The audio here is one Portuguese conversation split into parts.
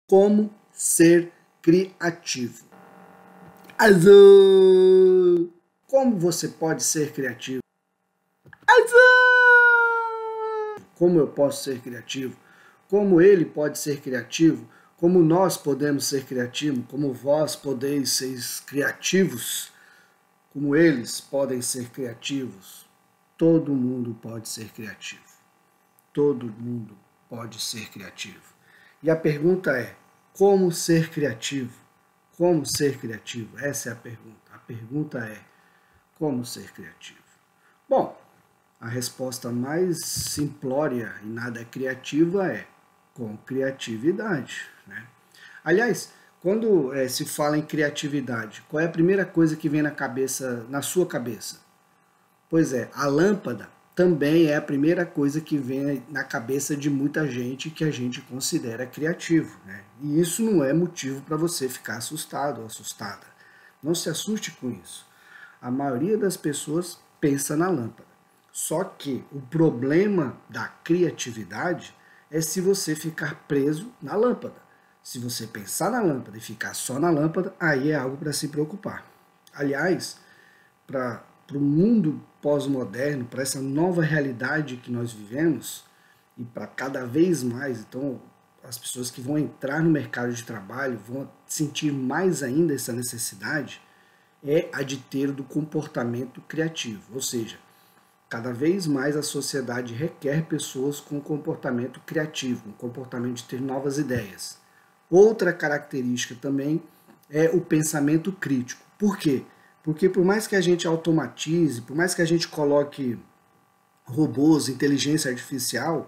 Como ser criativo. Azul! Como você pode ser criativo? Azul! Como eu posso ser criativo? Como ele pode ser criativo? Como nós podemos ser criativos? Como vós podeis ser criativos? Como eles podem ser criativos? Todo mundo pode ser criativo. Todo mundo pode ser criativo. E a pergunta é, como ser criativo? Como ser criativo? Essa é a pergunta. A pergunta é, como ser criativo? Bom, a resposta mais simplória e nada criativa é com criatividade, né? Aliás, quando se fala em criatividade, qual é a primeira coisa que vem na sua cabeça? Pois é, a lâmpada também é a primeira coisa que vem na cabeça de muita gente que a gente considera criativo, né? E isso não é motivo para você ficar assustado ou assustada. Não se assuste com isso. A maioria das pessoas pensa na lâmpada. Só que o problema da criatividade é se você ficar preso na lâmpada. Se você pensar na lâmpada e ficar só na lâmpada, aí é algo para se preocupar. Aliás, para o mundo pós-moderno, para essa nova realidade que nós vivemos, e para cada vez mais, então as pessoas que vão entrar no mercado de trabalho vão sentir mais ainda essa necessidade, é a de ter do comportamento criativo, ou seja, cada vez mais a sociedade requer pessoas com comportamento criativo, um comportamento de ter novas ideias. Outra característica também é o pensamento crítico. Por quê? Porque por mais que a gente automatize, por mais que a gente coloque robôs, inteligência artificial,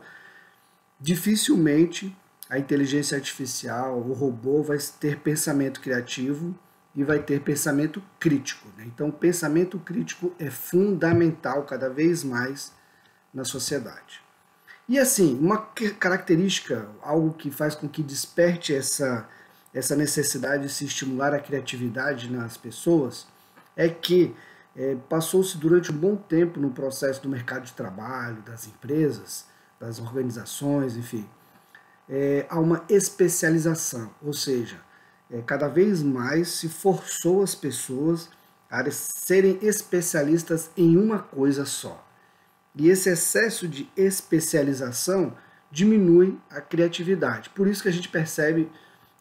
dificilmente a inteligência artificial, o robô vai ter pensamento criativo e vai ter pensamento crítico, né? Então, o pensamento crítico é fundamental cada vez mais na sociedade. E assim, uma característica, algo que faz com que desperte essa necessidade de se estimular a criatividade nas pessoas, é que passou-se durante um bom tempo no processo do mercado de trabalho, das empresas, das organizações, enfim, há uma especialização, ou seja, cada vez mais se forçou as pessoas a serem especialistas em uma coisa só. E esse excesso de especialização diminui a criatividade. Por isso que a gente percebe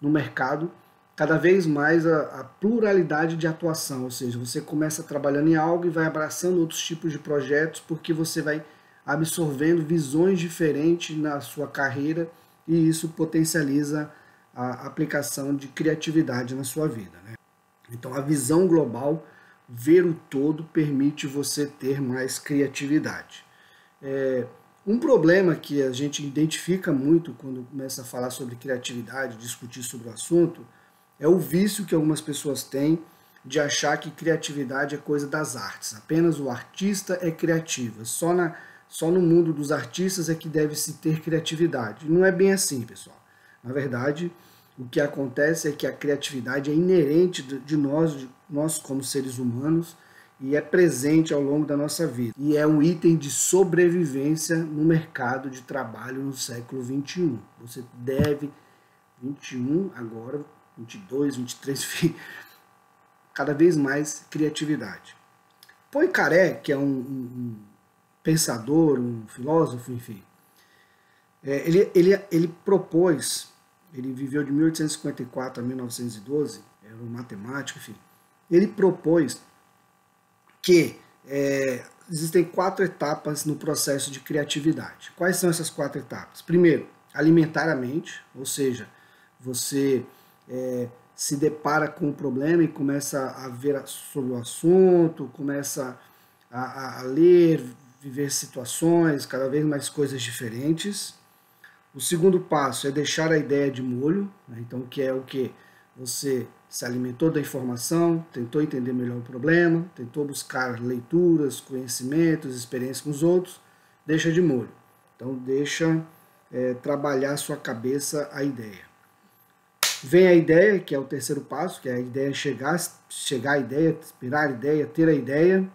no mercado cada vez mais a pluralidade de atuação, ou seja, você começa trabalhando em algo e vai abraçando outros tipos de projetos porque você vai absorvendo visões diferentes na sua carreira e isso potencializa a aplicação de criatividade na sua vida, né? Então a visão global, ver o todo, permite você ter mais criatividade. Um problema que a gente identifica muito quando começa a falar sobre criatividade, discutir sobre o assunto, é o vício que algumas pessoas têm de achar que criatividade é coisa das artes. Apenas o artista é criativo. Só no mundo dos artistas é que deve-se ter criatividade. Não é bem assim, pessoal. Na verdade, o que acontece é que a criatividade é inerente de nós como seres humanos e é presente ao longo da nossa vida. E é um item de sobrevivência no mercado de trabalho no século XXI. Você deve, 21 agora, 22, 23, enfim, cada vez mais criatividade. Poincaré, que é um pensador, um filósofo, enfim, ele propôs, ele viveu de 1854 a 1912, era um matemático, enfim, ele propôs que existem 4 etapas no processo de criatividade. Quais são essas 4 etapas? Primeiro, alimentar a mente, ou seja, você se depara com o problema e começa a ver sobre o assunto, começa a ler, viver situações, cada vez mais coisas diferentes. O segundo passo é deixar a ideia de molho, né? Então, que é o que? Você se alimentou da informação, tentou entender melhor o problema, tentou buscar leituras, conhecimentos, experiências com os outros, deixa de molho. Então, deixa trabalhar a sua cabeça a ideia. Vem a ideia, que é o terceiro passo, que é a ideia chegar à ideia, inspirar a ideia, ter a ideia.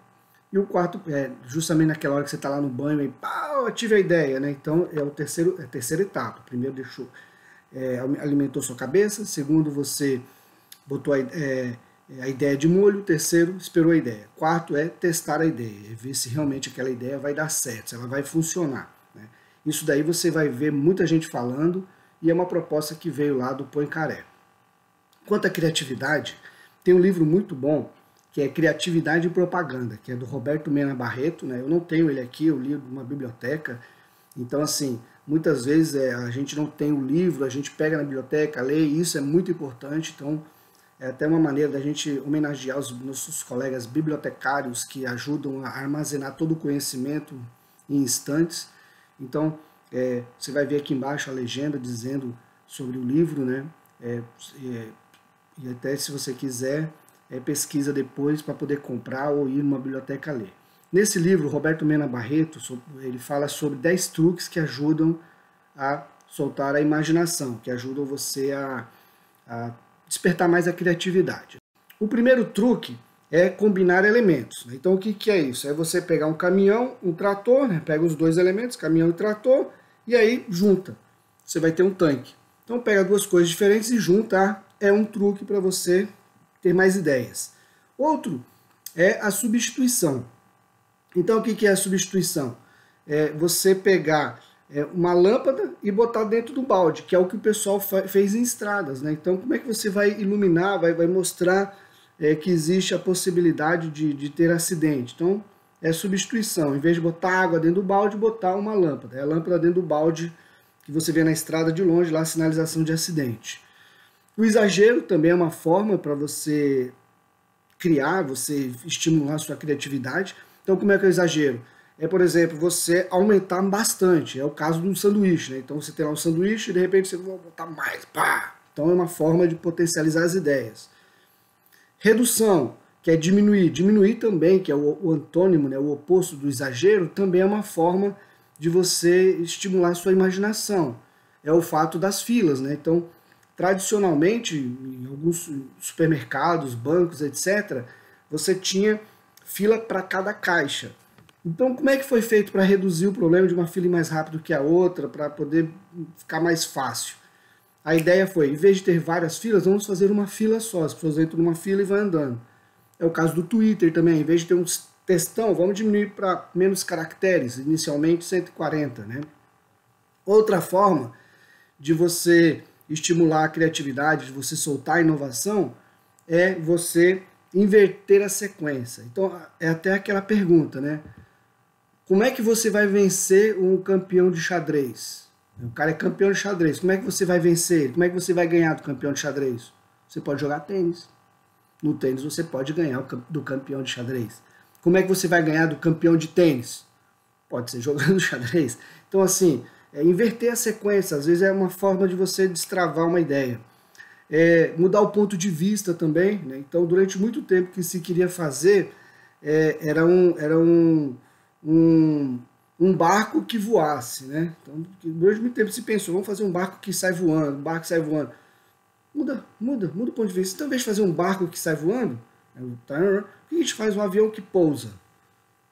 E o quarto é justamente naquela hora que você está lá no banho e pá, eu tive a ideia, né? Então é a terceira etapa. Primeiro deixou alimentou sua cabeça, segundo, você botou a ideia de molho, terceiro, esperou a ideia, quarto é testar a ideia, é ver se realmente aquela ideia vai dar certo, se ela vai funcionar, né? Isso daí você vai ver muita gente falando e é uma proposta que veio lá do Poincaré. Quanto à criatividade, tem um livro muito bom que é Criatividade e Propaganda, que é do Roberto Mena Barreto, né? Eu não tenho ele aqui, eu li numa biblioteca, então assim, muitas vezes a gente não tem o livro, a gente pega na biblioteca, lê, e isso é muito importante, então é até uma maneira da gente homenagear os nossos colegas bibliotecários que ajudam a armazenar todo o conhecimento em instantes. Então, você vai ver aqui embaixo a legenda dizendo sobre o livro, né? E até se você quiser, pesquisa depois para poder comprar ou ir numa biblioteca ler. Nesse livro, Roberto Mena Barreto, ele fala sobre 10 truques que ajudam a soltar a imaginação, que ajudam você a despertar mais a criatividade. O primeiro truque é combinar elementos, né? Então o que é isso? É você pegar um caminhão, um trator, né? Pega os dois elementos, caminhão e trator, e aí junta. Você vai ter um tanque. Então pega duas coisas diferentes e junta, é um truque para você ter mais ideias. Outro é a substituição. Então o que é a substituição? É você pegar uma lâmpada e botar dentro do balde, que é o que o pessoal fez em estradas, né? Então como é que você vai iluminar, vai mostrar que existe a possibilidade de ter acidente? Então é substituição, em vez de botar água dentro do balde, botar uma lâmpada. É a lâmpada dentro do balde que você vê na estrada de longe, lá a sinalização de acidente. O exagero também é uma forma para você criar, você estimular a sua criatividade. Então como é que é o exagero? É, por exemplo, você aumentar bastante. É o caso do sanduíche, né? Então você tem lá um sanduíche e de repente você vai botar mais. Pá! Então é uma forma de potencializar as ideias. Redução, que é diminuir. Diminuir também, que é o antônimo, né? O oposto do exagero, também é uma forma de você estimular a sua imaginação. É o fato das filas, né? Então, tradicionalmente, em alguns supermercados, bancos, etc., você tinha fila para cada caixa. Então, como é que foi feito para reduzir o problema de uma fila ir mais rápido que a outra, para poder ficar mais fácil? A ideia foi, em vez de ter várias filas, vamos fazer uma fila só. As pessoas entram numa fila e vão andando. É o caso do Twitter também. Em vez de ter um textão, vamos diminuir para menos caracteres, inicialmente 140, né? Outra forma de você estimular a criatividade, de você soltar a inovação, é você inverter a sequência. Então, é até aquela pergunta, né? Como é que você vai vencer um campeão de xadrez? O cara é campeão de xadrez. Como é que você vai vencer ele? Como é que você vai ganhar do campeão de xadrez? Você pode jogar tênis. No tênis você pode ganhar do campeão de xadrez. Como é que você vai ganhar do campeão de tênis? Pode ser jogando xadrez. Então, assim, inverter a sequência, às vezes é uma forma de você destravar uma ideia. Mudar o ponto de vista também, né? Então, durante muito tempo que se queria fazer, era um barco que voasse, né? Então, durante muito tempo se pensou, vamos fazer um barco que sai voando, um barco que sai voando. Muda o ponto de vista. Então, ao invés de fazer um barco que sai voando, a gente faz um avião que pousa.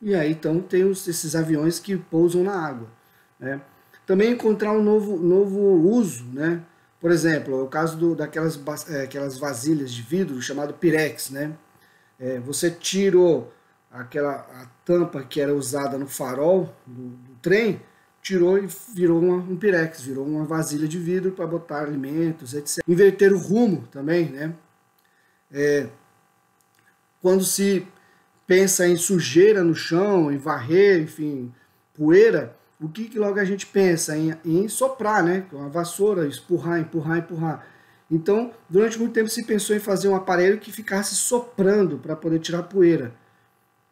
E aí, então, tem esses aviões que pousam na água, né? Também encontrar um novo uso, né? Por exemplo, é o caso daquelas aquelas vasilhas de vidro chamado Pirex, né? Você tirou a tampa que era usada no farol do trem, tirou e virou um Pirex, virou uma vasilha de vidro para botar alimentos, etc. Inverter o rumo também, né? Quando se pensa em sujeira no chão, em varrer, enfim, poeira, o que logo a gente pensa? Em soprar, né? Com a vassoura, empurrar. Então, durante muito tempo se pensou em fazer um aparelho que ficasse soprando para poder tirar poeira.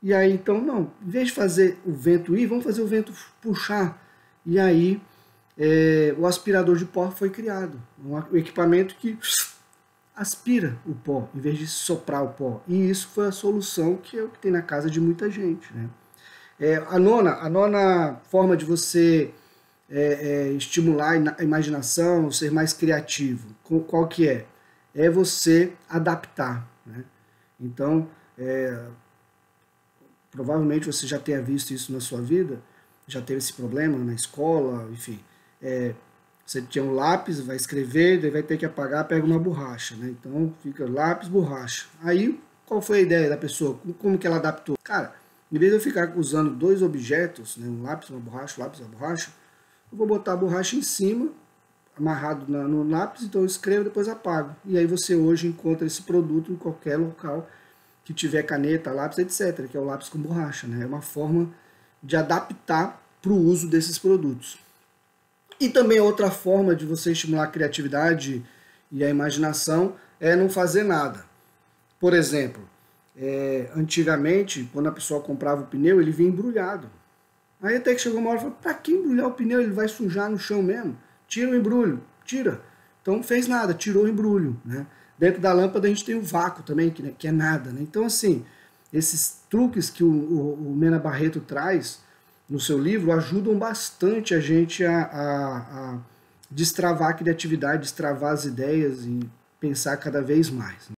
E aí, então, não, em vez de fazer o vento ir, vamos fazer o vento puxar. E aí, o aspirador de pó foi criado. Um equipamento que aspira o pó, em vez de soprar o pó. E isso foi a solução que é o que tem na casa de muita gente, né? A nona forma de você estimular a imaginação, ser mais criativo, qual que é? É você adaptar, né? Então, provavelmente você já tenha visto isso na sua vida, já teve esse problema na escola, enfim. Você tinha um lápis, vai escrever, daí vai ter que apagar, pega uma borracha, né? Então fica lápis, borracha. Aí, qual foi a ideia da pessoa? Como que ela adaptou? Cara, em vez de eu ficar usando dois objetos, né, um lápis, uma borracha, eu vou botar a borracha em cima, amarrado no lápis, então eu escrevo, depois apago. E aí você hoje encontra esse produto em qualquer local que tiver caneta, lápis, etc., que é o lápis com borracha, né? É uma forma de adaptar para o uso desses produtos. E também outra forma de você estimular a criatividade e a imaginação é não fazer nada. Por exemplo, antigamente, quando a pessoa comprava o pneu, ele vinha embrulhado. Aí até que chegou uma hora e falou, para que embrulhar o pneu? Ele vai sujar no chão mesmo. Tira o embrulho, tira. Então não fez nada, tirou o embrulho, né? Dentro da lâmpada a gente tem o vácuo também, que é nada, né? Então assim, esses truques que o Mena Barreto traz no seu livro ajudam bastante a gente a destravar a criatividade, destravar as ideias e pensar cada vez mais.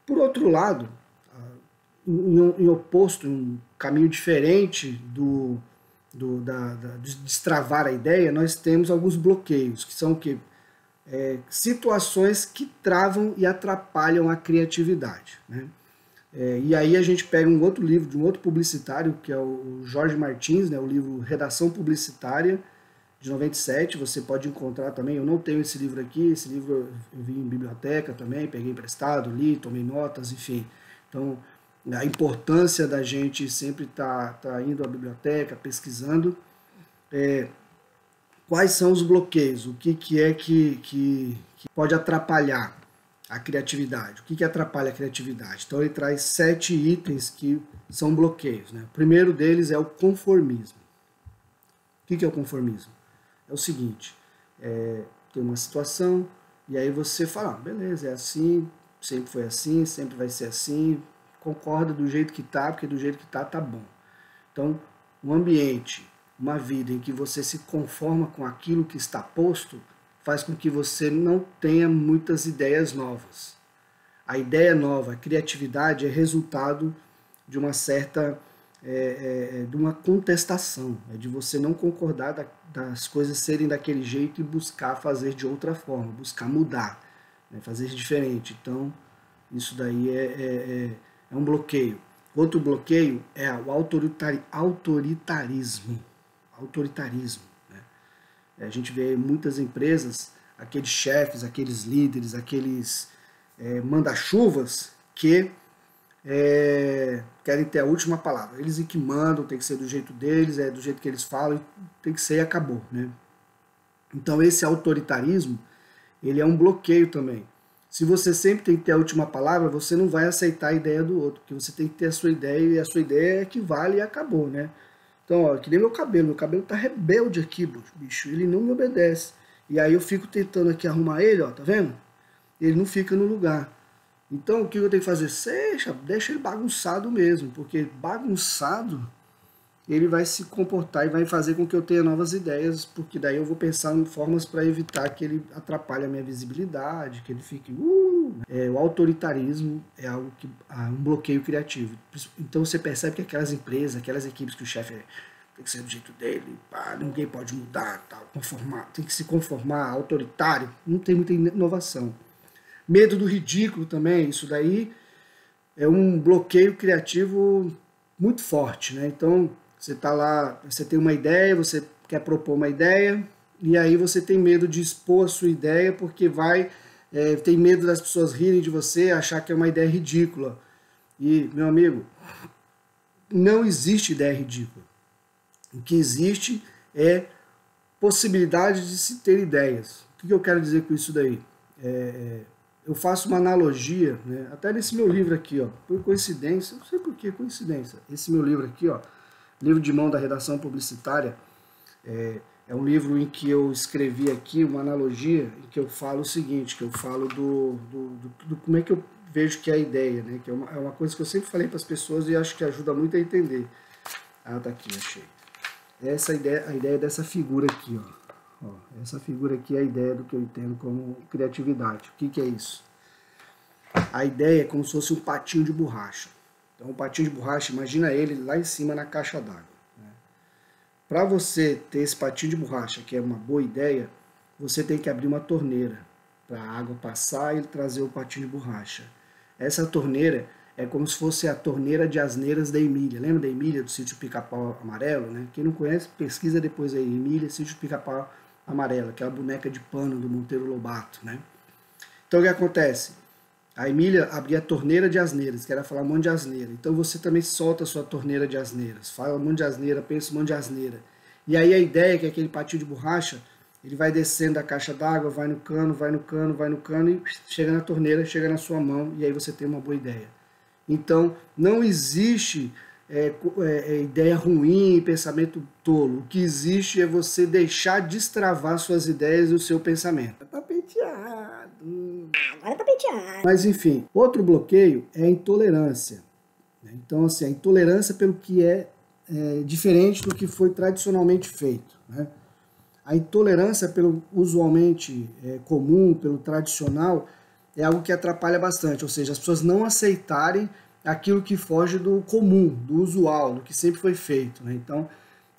Por outro lado, em oposto, um caminho diferente de destravar a ideia, nós temos alguns bloqueios, que são o quê? Situações que travam e atrapalham a criatividade, né? E aí a gente pega um outro livro de um outro publicitário, que é o Jorge Martins, né, o livro Redação Publicitária, de 97, você pode encontrar também, eu não tenho esse livro aqui, esse livro eu vi em biblioteca também, peguei emprestado, li, tomei notas, enfim. Então, a importância da gente sempre tá indo à biblioteca, pesquisando quais são os bloqueios, o que é que pode atrapalhar a criatividade. O que atrapalha a criatividade? Então ele traz 7 itens que são bloqueios, né? O primeiro deles é o conformismo. O que é o conformismo? É o seguinte, tem uma situação e aí você fala, beleza, é assim, sempre foi assim, sempre vai ser assim, concorda do jeito que tá, porque do jeito que tá bom. Então, um ambiente, uma vida em que você se conforma com aquilo que está posto, faz com que você não tenha muitas ideias novas. A ideia nova, a criatividade é resultado de uma certa, de uma contestação, de você não concordar das coisas serem daquele jeito e buscar fazer de outra forma, buscar mudar, né, fazer diferente. Então, isso daí é um bloqueio. Outro bloqueio é o autoritarismo. A gente vê muitas empresas, aqueles chefes, aqueles líderes, aqueles manda-chuvas que querem ter a última palavra. Eles que mandam, tem que ser do jeito deles, do jeito que eles falam, tem que ser e acabou, né? Então esse autoritarismo, ele é um bloqueio também. Se você sempre tem que ter a última palavra, você não vai aceitar a ideia do outro, porque você tem que ter a sua ideia e a sua ideia é que vale e acabou, né? Então, ó, que nem meu cabelo tá rebelde aqui, bicho, ele não me obedece. E aí eu fico tentando aqui arrumar ele, ó, tá vendo? Ele não fica no lugar. Então, o que eu tenho que fazer? Deixa ele bagunçado mesmo, porque bagunçado ele vai se comportar e vai fazer com que eu tenha novas ideias, porque daí eu vou pensar em formas para evitar que ele atrapalhe a minha visibilidade, que ele fique... O autoritarismo é algo que um bloqueio criativo. Então você percebe que aquelas empresas, aquelas equipes que o chefe tem que ser do jeito dele, ninguém pode mudar, tal, tem que se conformar, autoritário, não tem muita inovação. Medo do ridículo também, isso daí é um bloqueio criativo muito forte, né? Então você está lá, você tem uma ideia, você quer propor uma ideia, e aí você tem medo de expor a sua ideia, porque tem medo das pessoas rirem de você, achar que é uma ideia ridícula. E, meu amigo, não existe ideia ridícula. O que existe é possibilidade de se ter ideias. O que eu quero dizer com isso daí? Eu faço uma analogia, né, até nesse meu livro aqui, ó, por coincidência, não sei por que coincidência, esse meu livro aqui, ó, livro de mão da redação publicitária, é um livro em que eu escrevi aqui uma analogia em que eu falo o seguinte, que eu falo do como é que eu vejo que é a ideia, né, que é uma coisa que eu sempre falei para as pessoas e acho que ajuda muito a entender. Ah, tá aqui, achei. Essa a ideia dessa figura aqui, ó. Essa figura aqui é a ideia do que eu entendo como criatividade. O que é isso? A ideia é como se fosse um patinho de borracha. Então, um patinho de borracha, imagina ele lá em cima na caixa d'água, né? para você ter esse patinho de borracha, que é uma boa ideia, você tem que abrir uma torneira para a água passar e trazer o patinho de borracha. Essa torneira é como se fosse a torneira de asneiras da Emília. Lembra da Emília, do Sítio Pica-Pau Amarelo? Né? Quem não conhece, pesquisa depois aí. Emília, Sítio Pica-Pau Amarelo, aquela boneca de pano do Monteiro Lobato. Né? Então o que acontece? A Emília abria a torneira de asneiras, que era falar um monte de asneira. Então você também solta a sua torneira de asneiras. Fala um monte de asneira, pensa um monte de asneira. E aí a ideia é que aquele patinho de borracha, ele vai descendo da caixa d'água, vai no cano, vai no cano, vai no cano e chega na torneira, chega na sua mão e aí você tem uma boa ideia. Então, não existe ideia ruim, pensamento tolo. O que existe é você deixar destravar suas ideias e o seu pensamento. Tá penteado. Agora tá penteado. Mas, enfim, outro bloqueio é a intolerância. Então, assim, a intolerância pelo que é diferente do que foi tradicionalmente feito. Né? A intolerância pelo usualmente comum, pelo tradicional, é algo que atrapalha bastante, ou seja, as pessoas não aceitarem aquilo que foge do comum, do usual, do que sempre foi feito. Né? Então,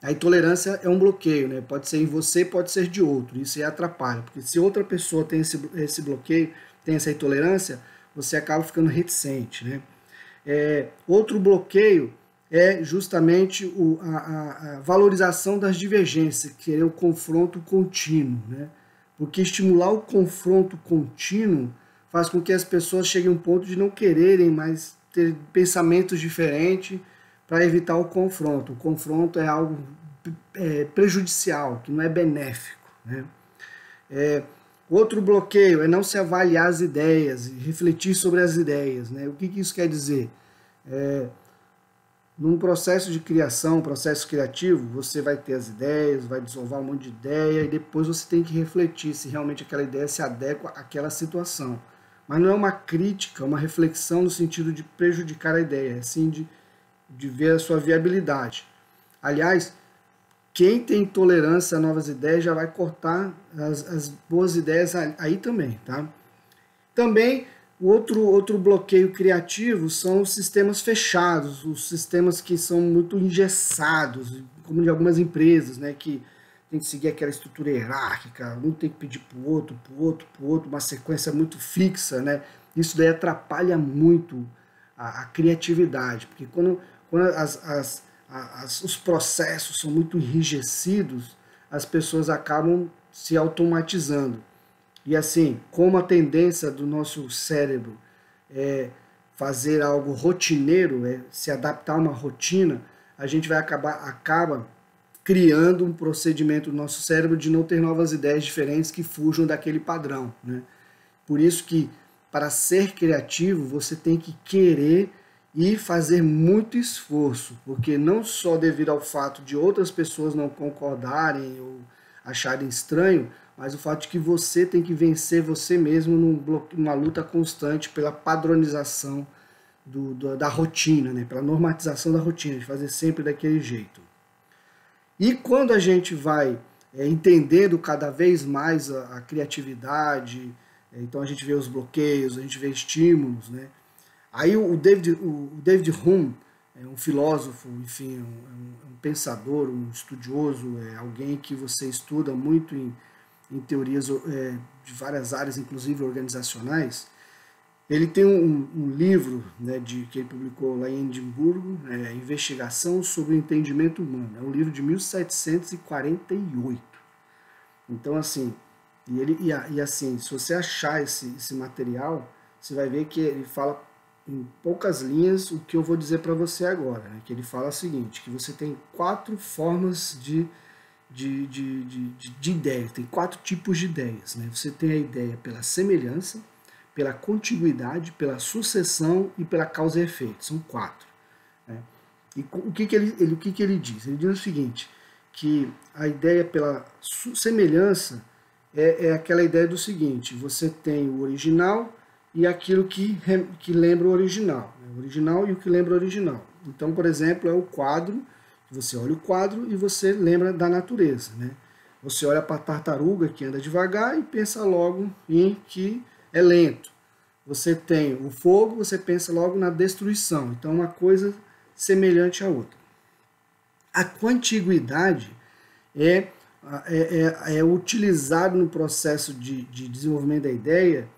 a intolerância é um bloqueio, né? Pode ser em você, pode ser de outro, isso aí atrapalha, porque se outra pessoa tem esse bloqueio, tem essa intolerância, você acaba ficando reticente. Né? Outro bloqueio é justamente a valorização das divergências, que é o confronto contínuo. Né? Porque estimular o confronto contínuo faz com que as pessoas cheguem a um ponto de não quererem mais ter pensamentos diferentes para evitar o confronto. O confronto é algo prejudicial, que não é benéfico. Né? Outro bloqueio é não se avaliar as ideias e refletir sobre as ideias. Né? O que isso quer dizer? Num processo de criação, processo criativo, você vai ter as ideias, vai desovar um monte de ideia e depois você tem que refletir se realmente aquela ideia se adequa àquela situação. Mas não é uma crítica, uma reflexão no sentido de prejudicar a ideia, é sim de ver a sua viabilidade. Aliás, quem tem intolerância a novas ideias já vai cortar as boas ideias aí também. Tá? Também, o outro bloqueio criativo são os sistemas fechados, os sistemas que são muito engessados, como de algumas empresas, né, que tem que seguir aquela estrutura hierárquica, um tem que pedir para o outro, uma sequência muito fixa, né? Isso daí atrapalha muito a criatividade, porque quando os processos são muito enrijecidos, as pessoas acabam se automatizando. E assim, como a tendência do nosso cérebro é fazer algo rotineiro, se adaptar a uma rotina, a gente acaba criando um procedimento no nosso cérebro de não ter novas ideias diferentes que fujam daquele padrão. Né? Por isso que, para ser criativo, você tem que querer e fazer muito esforço, porque não só devido ao fato de outras pessoas não concordarem ou acharem estranho, mas o fato de que você tem que vencer você mesmo numa luta constante pela padronização da rotina, né? Pela normatização da rotina, de fazer sempre daquele jeito. E quando a gente vai entendendo cada vez mais a criatividade, então a gente vê os bloqueios, a gente vê estímulos, né? Aí o David Hume, um filósofo, enfim, um pensador, um estudioso, alguém que você estuda muito em teorias de várias áreas, inclusive organizacionais. Ele tem um livro, né, que ele publicou lá em Edimburgo, Investigação sobre o Entendimento Humano. É um livro de 1748. Então, assim, assim, se você achar esse material, você vai ver que ele fala em poucas linhas o que eu vou dizer para você agora. Né, que ele fala o seguinte, que você tem 4 formas de ideia, tem 4 tipos de ideias. Né? Você tem a ideia pela semelhança, pela contiguidade, pela sucessão e pela causa e efeito. São 4. Né? E o que ele diz? Ele diz o seguinte, que a ideia pela semelhança é aquela ideia do seguinte, você tem o original e aquilo que lembra o original. Né? O original e o que lembra o original. Então, por exemplo, é o quadro. Você olha o quadro e você lembra da natureza. Né? Você olha para a tartaruga que anda devagar e pensa logo em que é lento. Você tem o fogo, você pensa logo na destruição. Então, uma coisa semelhante à outra. A contiguidade é, é utilizado no processo de desenvolvimento da ideia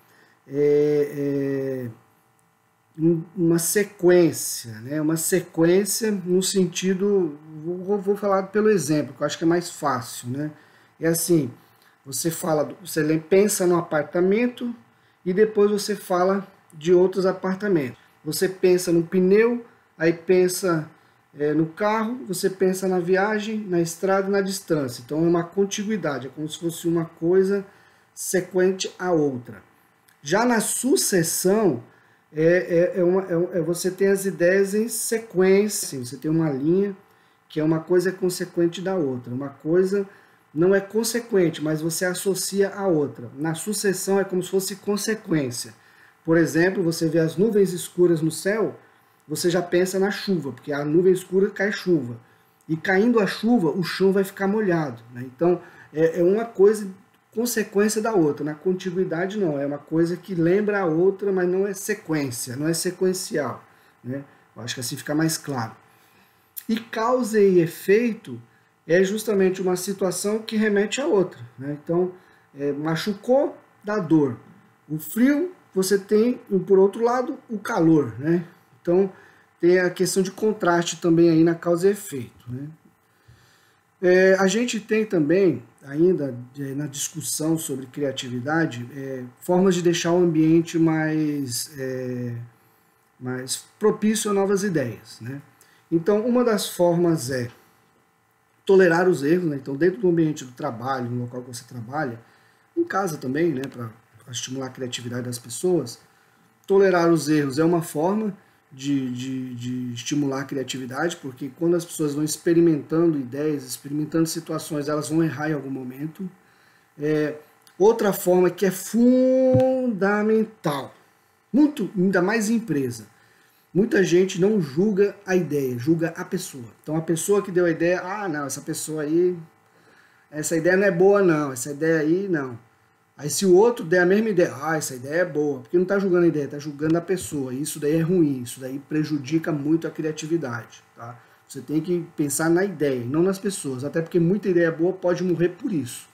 uma sequência, né? Uma sequência no sentido, vou falar pelo exemplo, que eu acho que é mais fácil, né? É assim, você pensa no apartamento e depois você fala de outros apartamentos. Você pensa no pneu, aí pensa no carro, você pensa na viagem, na estrada e na distância. Então é uma contiguidade, é como se fosse uma coisa sequente à outra. Já na sucessão, você tem as ideias em sequência, você tem uma linha que é uma coisa consequente da outra. Uma coisa não é consequente, mas você associa a outra. Na sucessão é como se fosse consequência. Por exemplo, você vê as nuvens escuras no céu, você já pensa na chuva, porque a nuvem escura cai chuva. E caindo a chuva, o chão vai ficar molhado, né? Então, é uma coisa consequência da outra. Na contiguidade não, é uma coisa que lembra a outra, mas não é sequência, não é sequencial, né? Eu acho que assim fica mais claro. E causa e efeito é justamente uma situação que remete a outra, né? Então, machucou, dá dor. O frio, você tem, por outro lado, o calor, né? Então, tem a questão de contraste também aí na causa e efeito, né? A gente tem também, ainda na discussão sobre criatividade, formas de deixar o ambiente mais propício a novas ideias, né? Então, uma das formas é tolerar os erros, né? Então, dentro do ambiente do trabalho, no local que você trabalha, em casa também, né? Para estimular a criatividade das pessoas, tolerar os erros é uma forma de estimular a criatividade, porque quando as pessoas vão experimentando ideias, experimentando situações, elas vão errar em algum momento. Outra forma que é fundamental, ainda mais em empresa, muita gente não julga a ideia, julga a pessoa. Então a pessoa que deu a ideia, não, essa pessoa aí, essa ideia não é boa não, essa ideia aí não. Aí se o outro der a mesma ideia, essa ideia é boa, porque não está julgando a ideia, está julgando a pessoa, e isso daí é ruim, isso daí prejudica muito a criatividade, tá? Você tem que pensar na ideia, não nas pessoas, até porque muita ideia boa pode morrer por isso,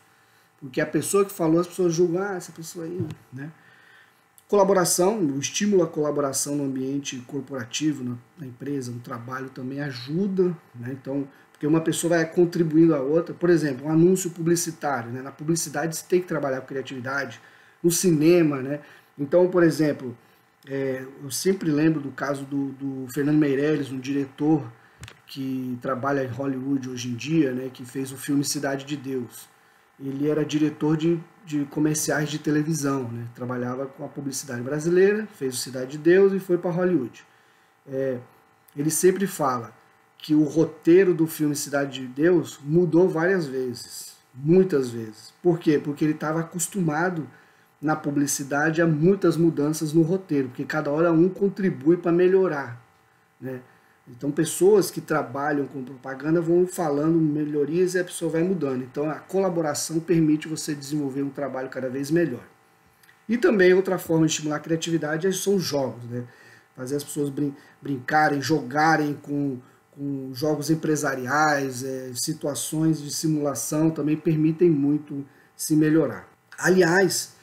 porque a pessoa que falou, as pessoas julgam, essa pessoa aí, né? Colaboração, o estímulo à colaboração no ambiente corporativo, na empresa, no trabalho também ajuda, né? Então, porque uma pessoa vai contribuindo à outra. Por exemplo, um anúncio publicitário, né? Na publicidade você tem que trabalhar com criatividade, no cinema, né? Então, por exemplo, eu sempre lembro do caso do Fernando Meirelles, um diretor que trabalha em Hollywood hoje em dia, né? Que fez o filme Cidade de Deus. Ele era diretor de comerciais de televisão, né? Trabalhava com a publicidade brasileira, fez o Cidade de Deus e foi para Hollywood. Ele sempre fala que o roteiro do filme Cidade de Deus mudou várias vezes, muitas vezes. Por quê? Porque ele estava acostumado na publicidade a muitas mudanças no roteiro, porque cada hora um contribui para melhorar, né? Então pessoas que trabalham com propaganda vão falando melhorias e a pessoa vai mudando. Então a colaboração permite você desenvolver um trabalho cada vez melhor. E também outra forma de estimular a criatividade são os jogos, né? Fazer as pessoas brincarem, jogarem com jogos empresariais, situações de simulação também permitem muito se melhorar. Aliás,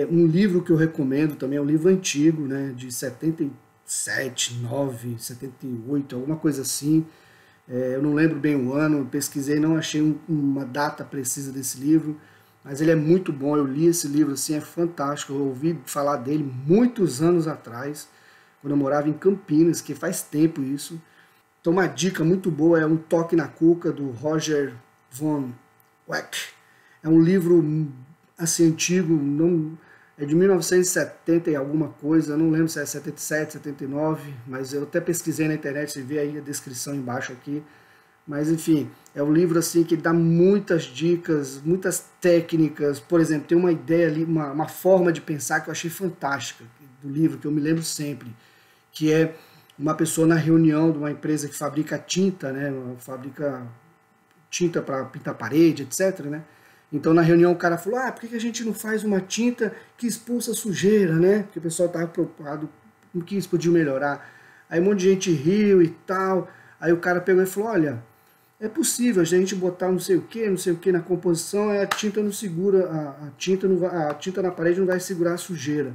um livro que eu recomendo também é um livro antigo, né, de 77, 9, 78, alguma coisa assim. Eu não lembro bem o ano, pesquisei, não achei uma data precisa desse livro, mas ele é muito bom. Eu li esse livro, assim, é fantástico. Eu ouvi falar dele muitos anos atrás, quando eu morava em Campinas, que faz tempo isso. Então uma dica muito boa é Um Toque na Cuca, do Roger von Weck. É um livro assim antigo, é de 1970 e alguma coisa, eu não lembro se é 77, 79, mas eu até pesquisei na internet, você vê aí a descrição embaixo aqui. Mas enfim, é um livro assim que dá muitas dicas, muitas técnicas. Por exemplo, tem uma ideia ali, uma forma de pensar que eu achei fantástica do livro, que eu me lembro sempre, que é uma pessoa na reunião de uma empresa que fabrica tinta, né, fabrica tinta para pintar parede, etc, né? Então na reunião o cara falou, por que a gente não faz uma tinta que expulsa sujeira, né? Porque o pessoal estava preocupado com que isso podia melhorar. Aí um monte de gente riu e tal. Aí o cara pegou e falou, olha, É possível a gente botar não sei o que na composição, a tinta não segura, a tinta na parede não vai segurar a sujeira.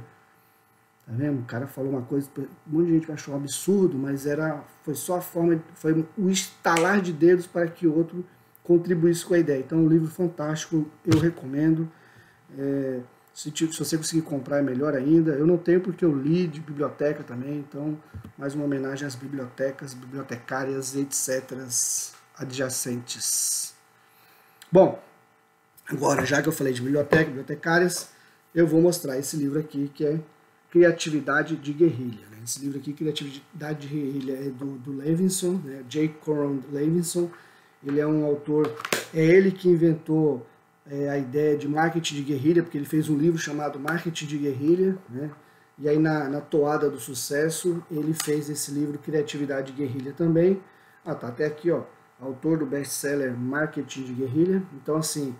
Tá vendo? O cara falou uma coisa, um monte de gente achou um absurdo, mas foi só a forma, foi o estalar de dedos para que o outro contribuísse com a ideia. Então, é um livro fantástico, eu recomendo. Se você conseguir comprar é melhor ainda. Eu não tenho porque eu li de biblioteca também, então mais uma homenagem às bibliotecas, bibliotecárias, etc. adjacentes. Bom, agora já que eu falei de biblioteca, bibliotecárias, eu vou mostrar esse livro aqui que é Criatividade de Guerrilha. Esse livro aqui, Criatividade de Guerrilha, é do Levinson, né? J. Conrad Levinson. Ele é um autor, é ele que inventou a ideia de marketing de guerrilha, porque ele fez um livro chamado Marketing de Guerrilha, né? E aí na toada do sucesso, ele fez esse livro Criatividade de Guerrilha também. Tá até aqui, ó, autor do best-seller Marketing de Guerrilha. Então, assim,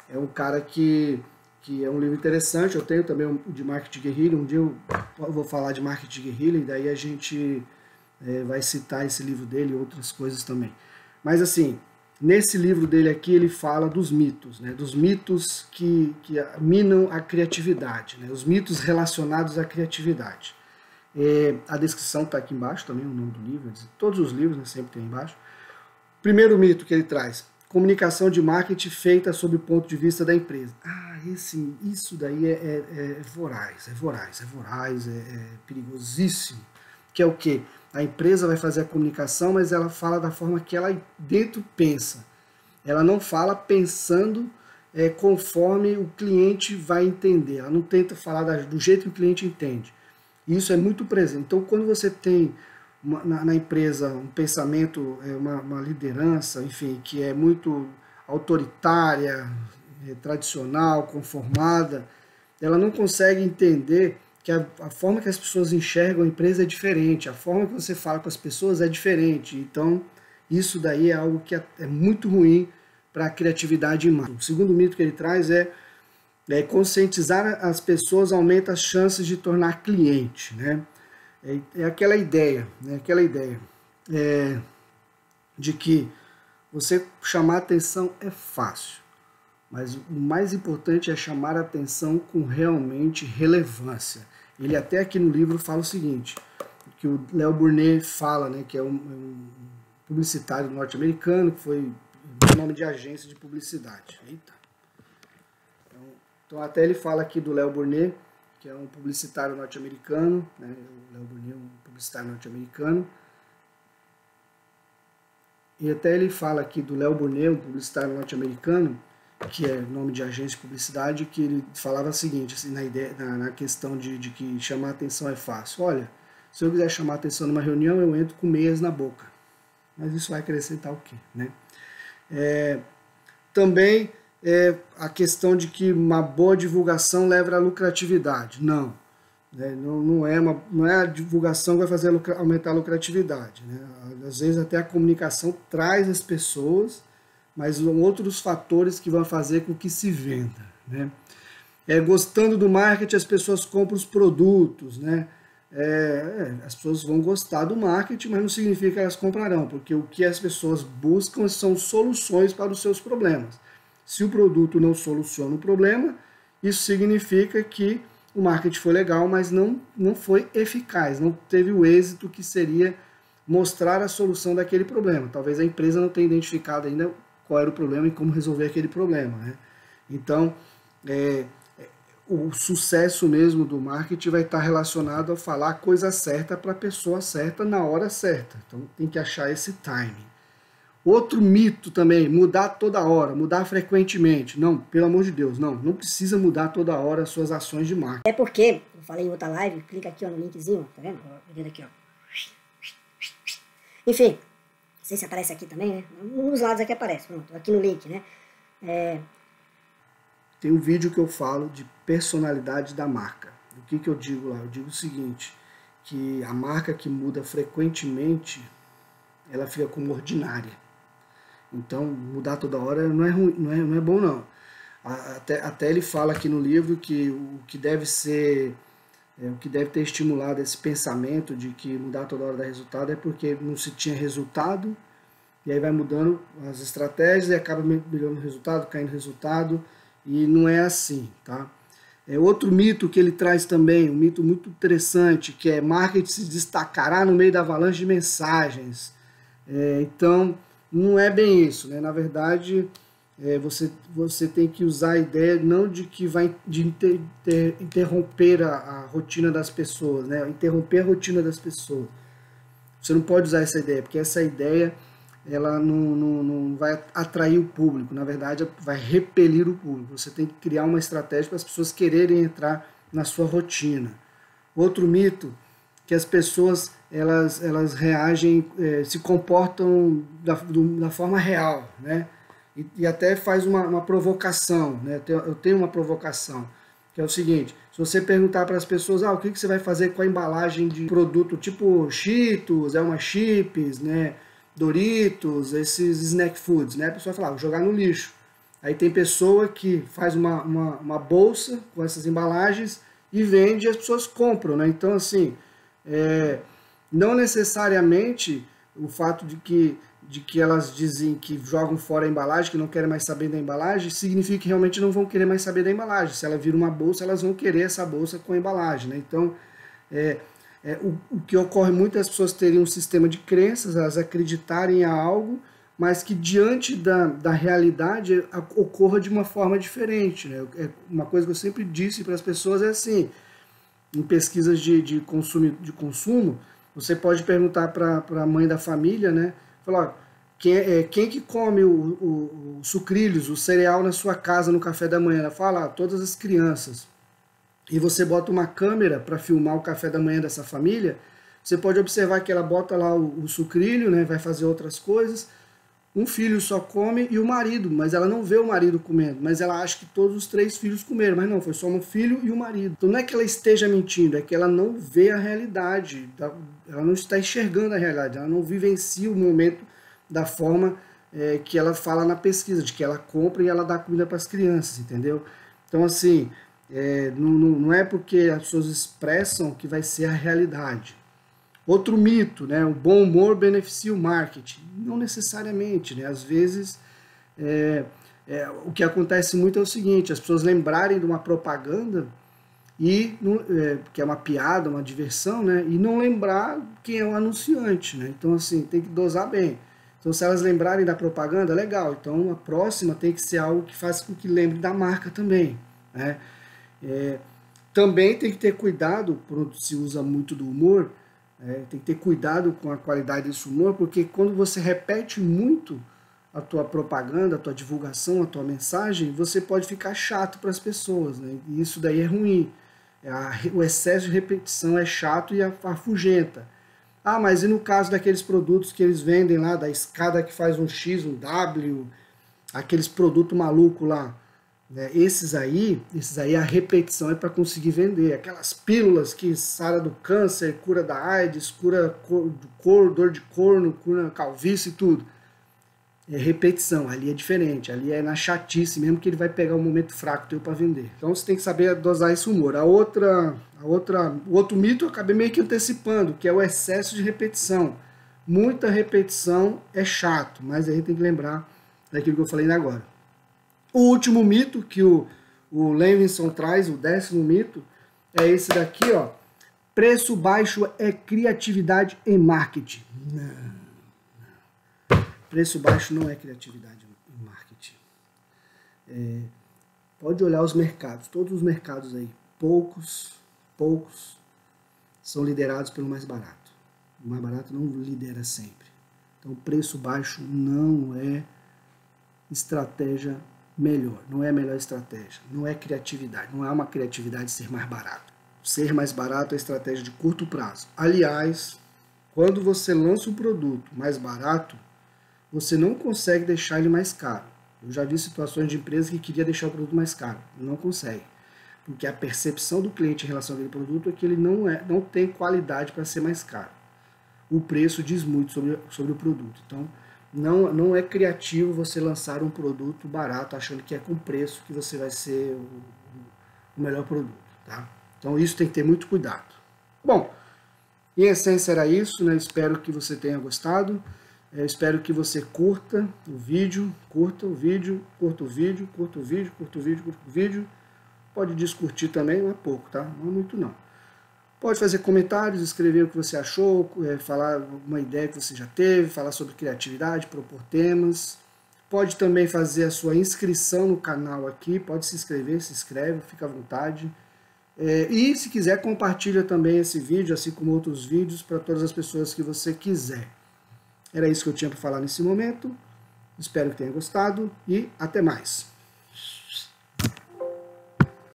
é um cara que é um livro interessante. Eu tenho também o de Marketing de Guerrilha. Um dia eu vou falar de Marketing de Guerrilha e daí a gente vai citar esse livro dele e outras coisas também. Mas, assim, nesse livro dele aqui, ele fala dos mitos, né? Dos mitos que minam a criatividade, né? Os mitos relacionados à criatividade. A descrição está aqui embaixo também, o nome do livro. Todos os livros, né, sempre tem embaixo. Primeiro mito que ele traz: comunicação de marketing feita sob o ponto de vista da empresa. Isso daí é voraz, é perigosíssimo. Que é o quê? A empresa vai fazer a comunicação, mas ela fala da forma que ela dentro pensa. Ela não fala pensando conforme o cliente vai entender. Ela não tenta falar do jeito que o cliente entende. Isso é muito presente. Então, quando você tem na empresa um pensamento, uma liderança, enfim, que é muito autoritária, tradicional, conformada, ela não consegue entender que a forma que as pessoas enxergam a empresa é diferente, a forma que você fala com as pessoas é diferente. Então, isso daí é algo que é muito ruim para a criatividade humana. O segundo mito que ele traz é conscientizar as pessoas aumenta as chances de tornar cliente, né? É aquela ideia, né? De que você chamar atenção é fácil, mas o mais importante é chamar a atenção com realmente relevância. Ele até aqui no livro fala o seguinte, que o Léo Burnett fala, né, que é um publicitário norte-americano, que foi nome de agência de publicidade. Eita. Então até ele fala aqui do Léo Burnett, que é um publicitário norte-americano, né? O Léo Burnett é um publicitário norte-americano. E até ele fala aqui do Léo Burnett, um publicitário norte-americano, que é nome de agência de publicidade, que ele falava o seguinte, assim, na questão de que chamar atenção é fácil. Olha, se eu quiser chamar atenção numa reunião, eu entro com meias na boca. Mas isso vai acrescentar o quê, né? Também a questão de que uma boa divulgação leva à lucratividade. Não. Não é a divulgação que vai fazer aumentar a lucratividade, né? Às vezes até a comunicação traz as pessoas, mas são outros fatores que vão fazer com que se venda, né? Gostando do marketing, as pessoas compram os produtos, né? As pessoas vão gostar do marketing, mas não significa que elas comprarão, porque o que as pessoas buscam são soluções para os seus problemas. Se o produto não soluciona o problema, isso significa que o marketing foi legal, mas não foi eficaz, não teve o êxito que seria mostrar a solução daquele problema. Talvez a empresa não tenha identificado ainda qual era o problema e como resolver aquele problema, né? Então, o sucesso mesmo do marketing vai estar relacionado a falar a coisa certa para a pessoa certa na hora certa. Então, tem que achar esse timing. Outro mito também, mudar toda hora, mudar frequentemente. Não, pelo amor de Deus, não precisa mudar toda hora as suas ações de marketing. É porque, eu falei em outra live, clica aqui ó, no linkzinho, tá vendo? Vendo aqui, ó. Enfim, não sei se aparece aqui também, né? Um dos lados aqui aparece, pronto, aqui no link, né? Tem um vídeo que eu falo de personalidade da marca. O que eu digo lá? Eu digo o seguinte, que a marca que muda frequentemente, ela fica como ordinária. Então, mudar toda hora não é ruim, não é bom não. Até ele fala aqui no livro que o que deve ter estimulado esse pensamento de que mudar toda hora dá resultado é porque não se tinha resultado e aí vai mudando as estratégias e acaba melhorando o resultado, caindo o resultado, e não é assim, tá? Outro mito que ele traz também, um mito muito interessante, que é marketing se destacará no meio da avalanche de mensagens. Então, não é bem isso, né? Na verdade, você tem que usar a ideia não de que vai interromper a rotina das pessoas, né? Interromper a rotina das pessoas. Você não pode usar essa ideia, porque essa ideia ela não vai atrair o público, na verdade vai repelir o público. Você tem que criar uma estratégia para as pessoas quererem entrar na sua rotina. Outro mito, que as pessoas elas reagem, se comportam da forma real, né? E até faz uma provocação, né? Eu tenho uma provocação, que é o seguinte: se você perguntar para as pessoas, o que você vai fazer com a embalagem de produto tipo Cheetos, Elma Chips, né, Doritos, esses snack foods, né? A pessoa fala, vou jogar no lixo. Aí tem pessoa que faz uma bolsa com essas embalagens e vende e as pessoas compram, né? Então, assim, não necessariamente o fato de que elas dizem que jogam fora a embalagem, que não querem mais saber da embalagem, significa que realmente não vão querer mais saber da embalagem. Se ela vira uma bolsa, elas vão querer essa bolsa com a embalagem, né? Então, o que ocorre muito é as pessoas terem um sistema de crenças, elas acreditarem em algo, mas que diante da realidade ocorra de uma forma diferente, né? Uma coisa que eu sempre disse para as pessoas é assim, em pesquisas de consumo, você pode perguntar para a mãe da família, né? Falar, quem que come o sucrilhos, o cereal na sua casa no café da manhã? Ela fala, todas as crianças. E você bota uma câmera para filmar o café da manhã dessa família, você pode observar que ela bota lá o sucrilho, né? Vai fazer outras coisas. Um filho só come e o marido, mas ela não vê o marido comendo, mas ela acha que todos os 3 filhos comeram, mas não, foi só um filho e o marido. Então não é que ela esteja mentindo, é que ela não vê a realidade, ela não está enxergando a realidade, ela não vivencia o momento da forma que ela fala na pesquisa, de que ela compra e ela dá comida para as crianças, entendeu? Então assim, não é porque as pessoas expressam que vai ser a realidade. Outro mito, né? O bom humor beneficia o marketing. Não necessariamente, né? Às vezes, o que acontece muito é o seguinte, as pessoas lembrarem de uma propaganda, que é uma piada, uma diversão, né? E não lembrar quem é o anunciante, né? Então, assim, tem que dosar bem. Então, se elas lembrarem da propaganda, legal. Então, a próxima tem que ser algo que faça com que lembre da marca também, né? Também tem que ter cuidado, quando se usa muito do humor, tem que ter cuidado com a qualidade desse humor, porque quando você repete muito a tua propaganda, a tua divulgação, a tua mensagem, você pode ficar chato para as pessoas, né? E isso daí é ruim. O excesso de repetição é chato e afugenta. Mas e no caso daqueles produtos que eles vendem lá, da escada que faz um X, um W, aqueles produtos malucos lá, né? Esses aí a repetição é para conseguir vender. Aquelas pílulas que sara do câncer, cura da AIDS, cura dor de corno, cura calvície e tudo. É repetição, ali é diferente, ali é na chatice mesmo que ele vai pegar um momento fraco teu para vender. Então você tem que saber dosar esse humor. O outro mito eu acabei meio que antecipando, que é o excesso de repetição. Muita repetição é chato, mas aí tem que lembrar daquilo que eu falei agora. O último mito que o Levinson traz, o 10º mito, é esse daqui, ó. Preço baixo é criatividade em marketing. Não. Preço baixo não é criatividade em marketing. Pode olhar os mercados, todos os mercados aí, poucos são liderados pelo mais barato. O mais barato não lidera sempre. Então, preço baixo não é estratégia melhor, não é a melhor estratégia, não é criatividade, não é uma criatividade ser mais barato. Ser mais barato é estratégia de curto prazo. Aliás, quando você lança um produto mais barato, você não consegue deixar ele mais caro. Eu já vi situações de empresas que queria deixar o produto mais caro, não consegue, porque a percepção do cliente em relação àquele produto é que ele não tem qualidade para ser mais caro. O preço diz muito sobre o produto, então não é criativo você lançar um produto barato achando que é com preço que você vai ser o melhor produto, tá? Então isso tem que ter muito cuidado. Bom, em essência era isso, né? Espero que você tenha gostado. Eu espero que você curta o vídeo, curta o vídeo, curta o vídeo, curta o vídeo, curta o vídeo, curta o vídeo. Pode descurtir também, não é pouco, tá? Não é muito não. Pode fazer comentários, escrever o que você achou, falar alguma ideia que você já teve, falar sobre criatividade, propor temas. Pode também fazer a sua inscrição no canal aqui, pode se inscrever, se inscreve, fica à vontade. E se quiser, compartilha também esse vídeo, assim como outros vídeos, para todas as pessoas que você quiser. Era isso que eu tinha para falar nesse momento. Espero que tenha gostado e até mais.